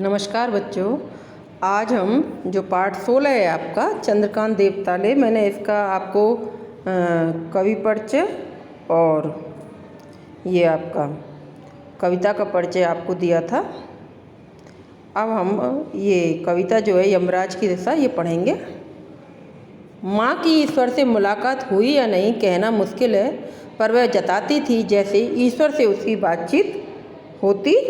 नमस्कार बच्चों। आज हम जो पाठ 16 है आपका चंद्रकांत देवताले, मैंने इसका आपको कवि परिचय और ये आपका कविता का परिचय आपको दिया था। अब हम ये कविता जो है यमराज की दिशा ये पढ़ेंगे। माँ की ईश्वर से मुलाकात हुई या नहीं कहना मुश्किल है, पर वह जताती थी जैसे ईश्वर से उसकी बातचीत होती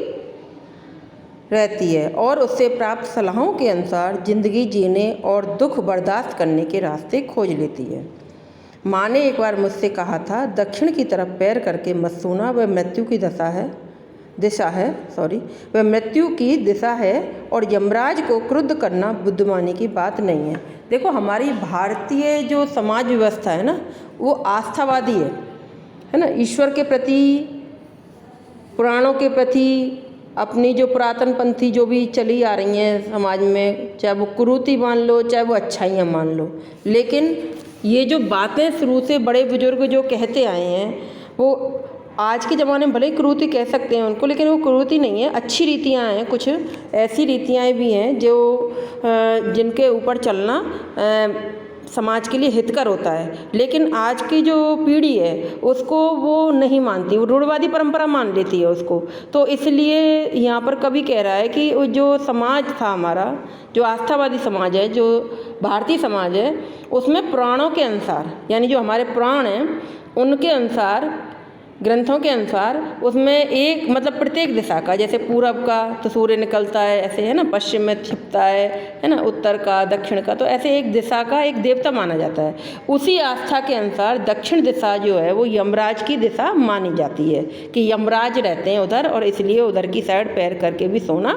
रहती है और उससे प्राप्त सलाहों के अनुसार ज़िंदगी जीने और दुख बर्दाश्त करने के रास्ते खोज लेती है। माँ ने एक बार मुझसे कहा था, दक्षिण की तरफ पैर करके मत सोना, वह मृत्यु की वह मृत्यु की दिशा है और यमराज को क्रुद्ध करना बुद्धिमानी की बात नहीं है। देखो, हमारी भारतीय जो समाज व्यवस्था है ना, वो आस्थावादी है ना। ईश्वर के प्रति, पुराणों के प्रति, अपनी जो पुरातन पंथी जो भी चली आ रही हैं समाज में, चाहे वो कुरीति मान लो चाहे वो अच्छाइयाँ मान लो, लेकिन ये जो बातें शुरू से बड़े बुजुर्ग जो कहते आए हैं, वो आज के ज़माने में भले ही कुरीति कह सकते हैं उनको, लेकिन वो कुरीति नहीं है, अच्छी रीतियाँ हैं। कुछ ऐसी रीतियाँ भी हैं जो जिनके ऊपर चलना समाज के लिए हितकर होता है। लेकिन आज की जो पीढ़ी है उसको वो नहीं मानती, वो रूढ़वादी परंपरा मान लेती है उसको। तो इसलिए यहाँ पर कवि कह रहा है कि जो समाज था हमारा, जो आस्थावादी समाज है, जो भारतीय समाज है, उसमें पुराणों के अनुसार, यानी जो हमारे पुराण हैं उनके अनुसार, ग्रंथों के अनुसार, उसमें एक मतलब प्रत्येक दिशा का, जैसे पूरब का तो सूर्य निकलता है, ऐसे है ना, पश्चिम में छिपता है ना, उत्तर का, दक्षिण का, तो ऐसे एक दिशा का एक देवता माना जाता है। उसी आस्था के अनुसार दक्षिण दिशा जो है वो यमराज की दिशा मानी जाती है कि यमराज रहते हैं उधर, और इसलिए उधर की साइड पैर करके भी सोना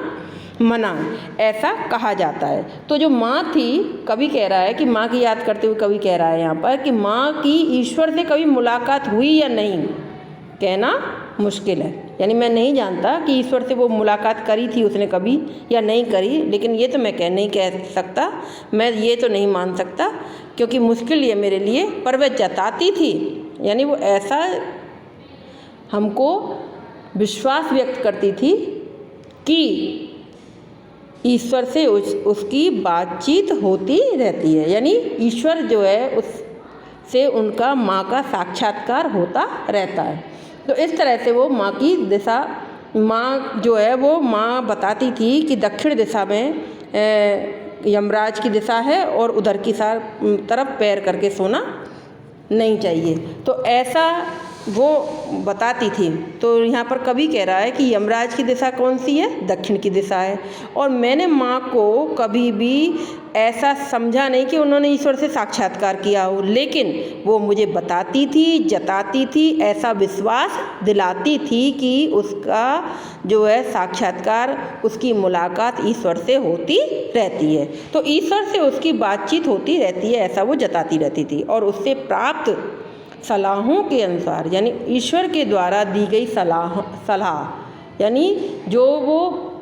मना, ऐसा कहा जाता है। तो जो माँ थी, कवि कह रहा है कि माँ की याद करते हुए कवि कह रहा है यहाँ पर कि माँ की ईश्वर से कभी मुलाकात हुई या नहीं कहना मुश्किल है। यानी मैं नहीं जानता कि ईश्वर से वो मुलाकात करी थी उसने कभी या नहीं करी, लेकिन ये तो मैं नहीं कह सकता, मैं ये तो नहीं मान सकता, क्योंकि मुश्किल ये मेरे लिए। पर वह जताती थी, यानी वो ऐसा हमको विश्वास व्यक्त करती थी कि ईश्वर से उसकी बातचीत होती रहती है, यानी ईश्वर जो है उससे उनका माँ का साक्षात्कार होता रहता है। तो इस तरह से वो माँ की दिशा, माँ जो है वो माँ बताती थी कि दक्षिण दिशा में यमराज की दिशा है और उधर की तरफ पैर करके सोना नहीं चाहिए। तो ऐसा वो बताती थी। तो यहाँ पर कवि कह रहा है कि यमराज की दिशा कौन सी है? दक्षिण की दिशा है। और मैंने माँ को कभी भी ऐसा समझा नहीं कि उन्होंने ईश्वर से साक्षात्कार किया हो, लेकिन वो मुझे बताती थी, जताती थी, ऐसा विश्वास दिलाती थी कि उसका जो है साक्षात्कार, उसकी मुलाकात ईश्वर से होती रहती है। तो ईश्वर से उसकी बातचीत होती रहती है, ऐसा वो जताती रहती थी। और उससे प्राप्त सलाहों के अनुसार, यानी ईश्वर के द्वारा दी गई सलाह, यानी जो वो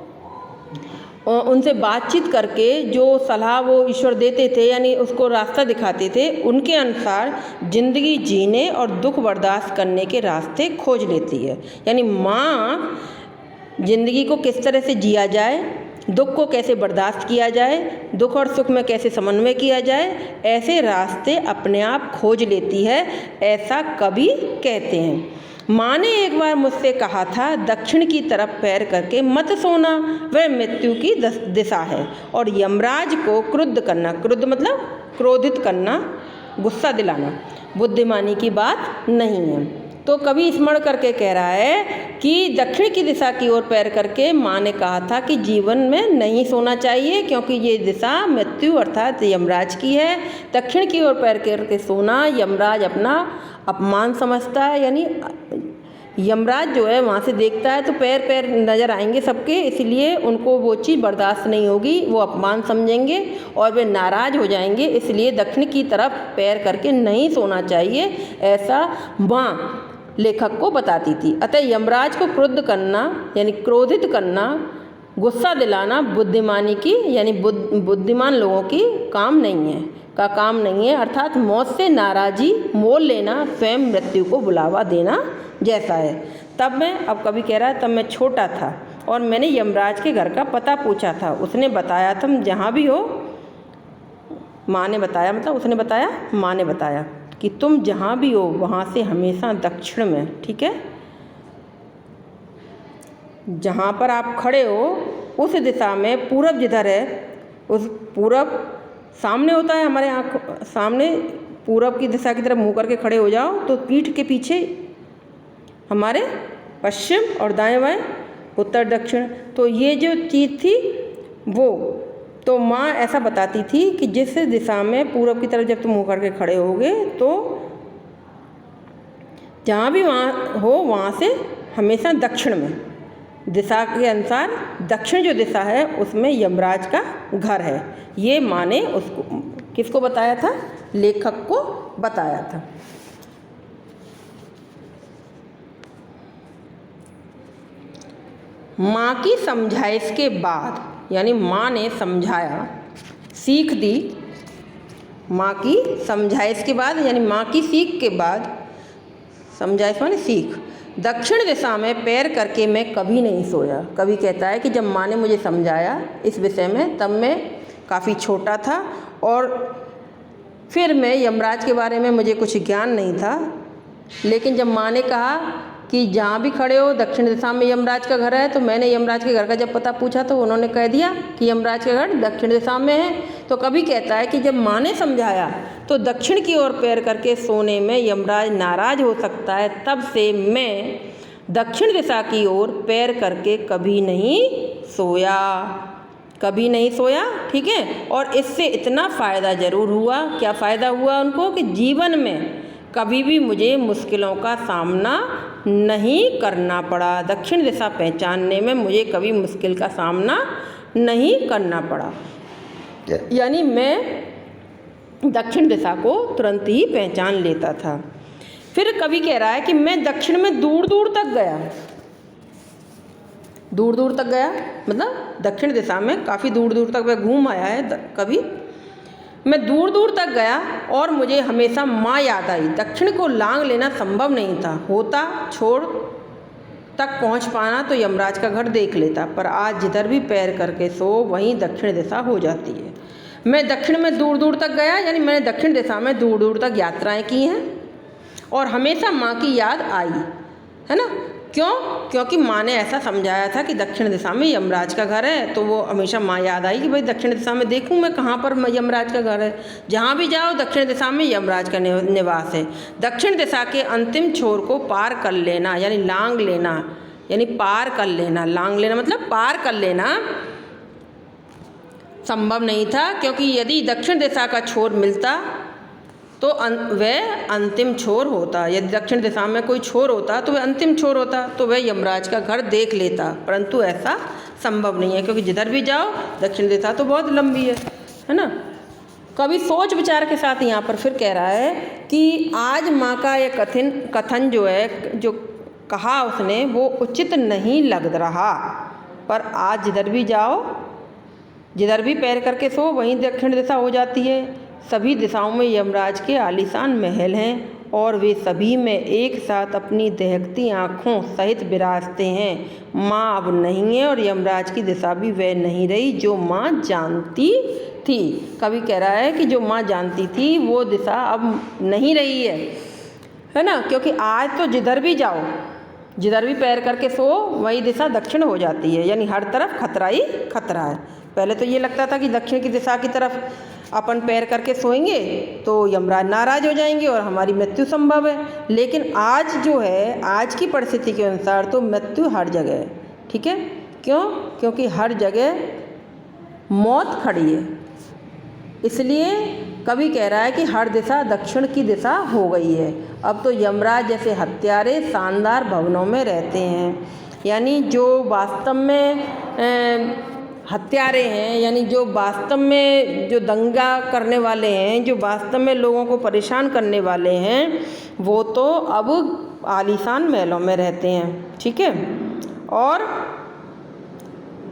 उनसे बातचीत करके जो सलाह वो ईश्वर देते थे, यानी उसको रास्ता दिखाते थे, उनके अनुसार ज़िंदगी जीने और दुख बर्दाश्त करने के रास्ते खोज लेती है। यानी माँ ज़िंदगी को किस तरह से जिया जाए, दुख को कैसे बर्दाश्त किया जाए, दुख और सुख में कैसे समन्वय किया जाए, ऐसे रास्ते अपने आप खोज लेती है, ऐसा कवि कहते हैं। माँ ने एक बार मुझसे कहा था, दक्षिण की तरफ पैर करके मत सोना, वह मृत्यु की दिशा है और यमराज को क्रुद्ध करना, क्रुद्ध मतलब क्रोधित करना, गुस्सा दिलाना, बुद्धिमानी की बात नहीं है। तो कवि स्मरण करके कह रहा है कि दक्षिण की दिशा की ओर पैर करके माँ ने कहा था कि जीवन में नहीं सोना चाहिए, क्योंकि ये दिशा मृत्यु अर्थात यमराज की है। दक्षिण की ओर पैर करके सोना यमराज अपना अपमान समझता है, यानी यमराज जो है वहाँ से देखता है तो पैर नज़र आएंगे सबके, इसलिए उनको वो चीज़ बर्दाश्त नहीं होगी, वो अपमान समझेंगे और वे नाराज़ हो जाएंगे। इसलिए दक्षिण की तरफ पैर करके नहीं सोना चाहिए, ऐसा माँ लेखक को बताती थी। अतः यमराज को क्रुद्ध करना, यानी क्रोधित करना, गुस्सा दिलाना बुद्धिमानी की, यानी बुद्धिमान लोगों की काम नहीं है, अर्थात मौत से नाराज़ी मोल लेना स्वयं मृत्यु को बुलावा देना जैसा है। तब मैं, अब कभी कह रहा है, तब मैं छोटा था और मैंने यमराज के घर का पता पूछा था। उसने बताया तुम जहाँ भी हो, माँ ने बताया, मतलब उसने बताया, माँ ने बताया कि तुम जहाँ भी हो वहाँ से हमेशा दक्षिण में, ठीक है, जहाँ पर आप खड़े हो उस दिशा में, पूरब जिधर है उस पूरब सामने होता है हमारे आँख सामने, पूरब की दिशा की तरफ मुँह करके खड़े हो जाओ तो पीठ के पीछे हमारे पश्चिम और दाएं बाएं उत्तर दक्षिण। तो ये जो चीज़ थी वो, तो माँ ऐसा बताती थी कि जिस दिशा में पूरब की तरफ जब तुम मुँह करके खड़े होगे तो जहाँ भी वहाँ हो वहाँ से हमेशा दक्षिण में, दिशा के अनुसार दक्षिण जो दिशा है उसमें यमराज का घर है। ये माँ ने उसको, किसको बताया था? लेखक को बताया था। माँ की समझाइश के बाद, यानी माँ ने समझाया, सीख दी, माँ की समझाइश के बाद यानी माँ की सीख के बाद, समझाइश माने सीख, दक्षिण दिशा में पैर करके मैं कभी नहीं सोया। कभी कहता है कि जब माँ ने मुझे समझाया इस विषय में तब मैं काफ़ी छोटा था और फिर मैं यमराज के बारे में मुझे कुछ ज्ञान नहीं था, लेकिन जब माँ ने कहा कि जहाँ भी खड़े हो दक्षिण दिशा में यमराज का घर है, तो मैंने यमराज के घर का जब पता पूछा तो उन्होंने कह दिया कि यमराज का घर दक्षिण दिशा में है। तो कभी कहता है कि जब माँ ने समझाया तो दक्षिण की ओर पैर करके सोने में यमराज नाराज हो सकता है, तब से मैं दक्षिण दिशा की ओर पैर करके कभी नहीं सोया, कभी नहीं सोया, ठीक है। और इससे इतना फ़ायदा ज़रूर हुआ। क्या फ़ायदा हुआ उनको? कि जीवन में कभी भी मुझे मुश्किलों का सामना नहीं करना पड़ा। दक्षिण दिशा पहचानने में मुझे कभी मुश्किल का सामना नहीं करना पड़ा, यानी मैं दक्षिण दिशा को तुरंत ही पहचान लेता था। फिर कभी कह रहा है कि मैं दक्षिण में दूर दूर तक गया, दूर दूर तक गया मतलब दक्षिण दिशा में काफ़ी दूर दूर तक वह घूम आया है। कभी मैं दूर दूर तक गया और मुझे हमेशा माँ याद आई। दक्षिण को लांग लेना संभव नहीं था, होता छोड़ तक पहुँच पाना तो यमराज का घर देख लेता, पर आज जिधर भी पैर करके सो वहीं दक्षिण दिशा हो जाती है। मैं दक्षिण में दूर दूर तक गया, यानी मैंने दक्षिण दिशा में दूर दूर तक यात्राएं की हैं और हमेशा माँ की याद आई, है ना। क्यों? क्योंकि माँ ने ऐसा समझाया था कि दक्षिण दिशा में यमराज का घर है, तो वो हमेशा माँ याद आई कि भाई दक्षिण दिशा में देखूँ मैं कहाँ पर यमराज का घर है। जहाँ भी जाओ दक्षिण दिशा में यमराज का निवास है। दक्षिण दिशा के अंतिम छोर को पार कर लेना, यानी लांग लेना, यानी पार कर लेना, लांग लेना मतलब पार कर लेना संभव नहीं था, क्योंकि यदि दक्षिण दिशा का छोर मिलता तो वह अंतिम छोर होता। यदि दक्षिण दिशा में कोई छोर होता तो वह अंतिम छोर होता, तो वह यमराज का घर देख लेता, परंतु ऐसा संभव नहीं है, क्योंकि जिधर भी जाओ दक्षिण दिशा तो बहुत लंबी है ना। कभी सोच विचार के साथ यहाँ पर फिर कह रहा है कि आज माँ का यह कथन जो है, जो कहा उसने, वो उचित नहीं लग रहा, पर आज जिधर भी जाओ, जिधर भी पैर करके सो वहीं दक्षिण दिशा हो जाती है। सभी दिशाओं में यमराज के आलीशान महल हैं और वे सभी में एक साथ अपनी दहकती आँखों सहित विराजते हैं। माँ अब नहीं है और यमराज की दिशा भी वह नहीं रही जो माँ जानती थी। कभी कह रहा है कि जो माँ जानती थी वो दिशा अब नहीं रही है ना, क्योंकि आज तो जिधर भी जाओ, जिधर भी पैर करके सो वही दिशा दक्षिण हो जाती है, यानी हर तरफ खतरा ही खतरा है। पहले तो ये लगता था कि दक्षिण की दिशा की तरफ अपन पैर करके सोएंगे तो यमराज नाराज हो जाएंगे और हमारी मृत्यु संभव है, लेकिन आज जो है, आज की परिस्थिति के अनुसार तो मृत्यु हर जगह है, ठीक है। क्यों? क्योंकि हर जगह मौत खड़ी है, इसलिए कभी कह रहा है कि हर दिशा दक्षिण की दिशा हो गई है। अब तो यमराज जैसे हत्यारे शानदार भवनों में रहते हैं, यानी जो वास्तव में हत्यारे हैं, यानी जो वास्तव में जो दंगा करने वाले हैं, जो वास्तव में लोगों को परेशान करने वाले हैं, वो तो अब आलीशान महलों में रहते हैं, ठीक है। और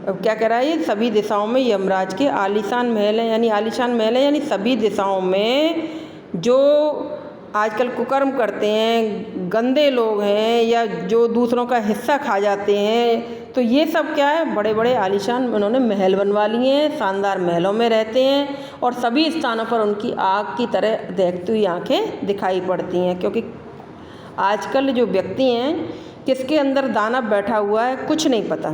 अब क्या कह रहा है, ये सभी दिशाओं में यमराज के आलीशान महल हैं, यानी आलीशान महल है, यानी सभी दिशाओं में जो आजकल कुकर्म करते हैं, गंदे लोग हैं, या जो दूसरों का हिस्सा खा जाते हैं, तो ये सब क्या है, बड़े बड़े आलीशान उन्होंने महल बनवा लिए हैं, शानदार महलों में रहते हैं और सभी स्थानों पर उनकी आग की तरह देखती हुई आँखें दिखाई पड़ती हैं। क्योंकि आजकल जो व्यक्ति हैं, किसके अंदर दानव बैठा हुआ है कुछ नहीं पता।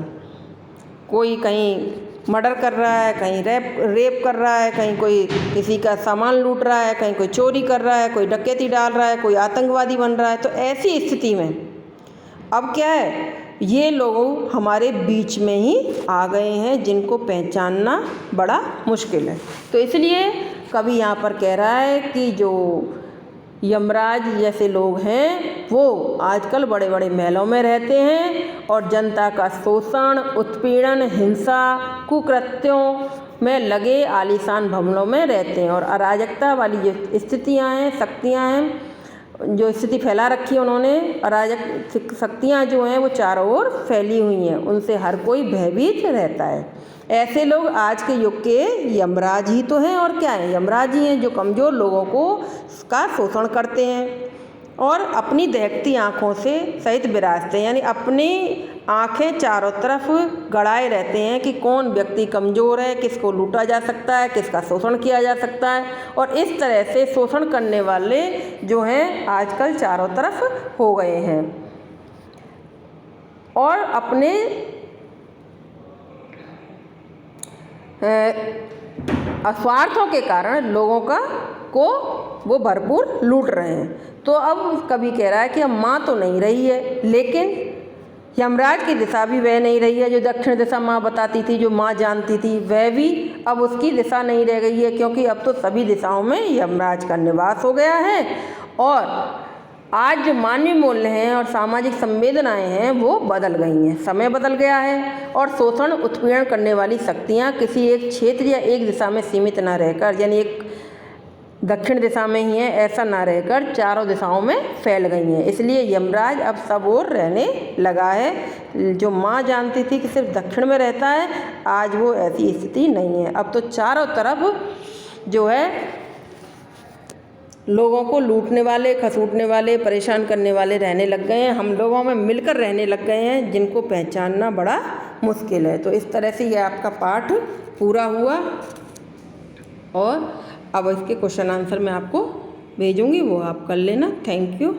कोई कहीं मर्डर कर रहा है, कहीं रेप कर रहा है, कहीं कोई किसी का सामान लूट रहा है, कहीं कोई चोरी कर रहा है, कोई डकैती डाल रहा है, कोई आतंकवादी बन रहा है। तो ऐसी स्थिति में अब क्या है, ये लोग हमारे बीच में ही आ गए हैं जिनको पहचानना बड़ा मुश्किल है। तो इसलिए कवि यहाँ पर कह रहा है कि जो यमराज जैसे लोग हैं वो आजकल बड़े बड़े महलों में रहते हैं और जनता का शोषण, उत्पीड़न, हिंसा, कुकृत्यों में लगे आलीशान भवनों में रहते हैं और अराजकता वाली जो स्थितियाँ हैं, शक्तियाँ हैं, जो स्थिति फैला रखी है उन्होंने, अराजक शक्तियाँ जो हैं वो चारों ओर फैली हुई हैं, उनसे हर कोई भयभीत रहता है। ऐसे लोग आज के युग के यमराज ही तो हैं और क्या हैं, यमराज ही हैं जो कमज़ोर लोगों का शोषण करते हैं और अपनी दहकती आँखों से सहित विराजते हैं। यानी अपनी आँखें चारों तरफ गड़ाए रहते हैं कि कौन व्यक्ति कमज़ोर है, किसको लूटा जा सकता है, किसका शोषण किया जा सकता है। और इस तरह से शोषण करने वाले जो हैं आजकल चारों तरफ हो गए हैं और अपने स्वार्थों के कारण लोगों को वो भरपूर लूट रहे हैं। तो अब कवि कह रहा है कि अब माँ तो नहीं रही है, लेकिन यमराज की दिशा भी वह नहीं रही है जो दक्षिण दिशा माँ बताती थी, जो माँ जानती थी, वह भी अब उसकी दिशा नहीं रह गई है। क्योंकि अब तो सभी दिशाओं में यमराज का निवास हो गया है और आज जो मानवीय मूल्य हैं और सामाजिक संवेदनाएं हैं वो बदल गई हैं, समय बदल गया है और शोषण, उत्पीड़न करने वाली शक्तियाँ किसी एक क्षेत्र या एक दिशा में सीमित ना रहकर, यानी एक दक्षिण दिशा में ही है ऐसा ना रहकर चारों दिशाओं में फैल गई हैं। इसलिए यमराज अब सब ओर रहने लगा है। जो माँ जानती थी कि सिर्फ दक्षिण में रहता है, आज वो ऐसी स्थिति नहीं है। अब तो चारों तरफ जो है लोगों को लूटने वाले, खसूटने वाले, परेशान करने वाले रहने लग गए हैं, हम लोगों में मिलकर रहने लग गए हैं जिनको पहचानना बड़ा मुश्किल है। तो इस तरह से ये आपका पाठ पूरा हुआ और अब इसके क्वेश्चन आंसर मैं आपको भेजूंगी, वो आप कर लेना। Thank you.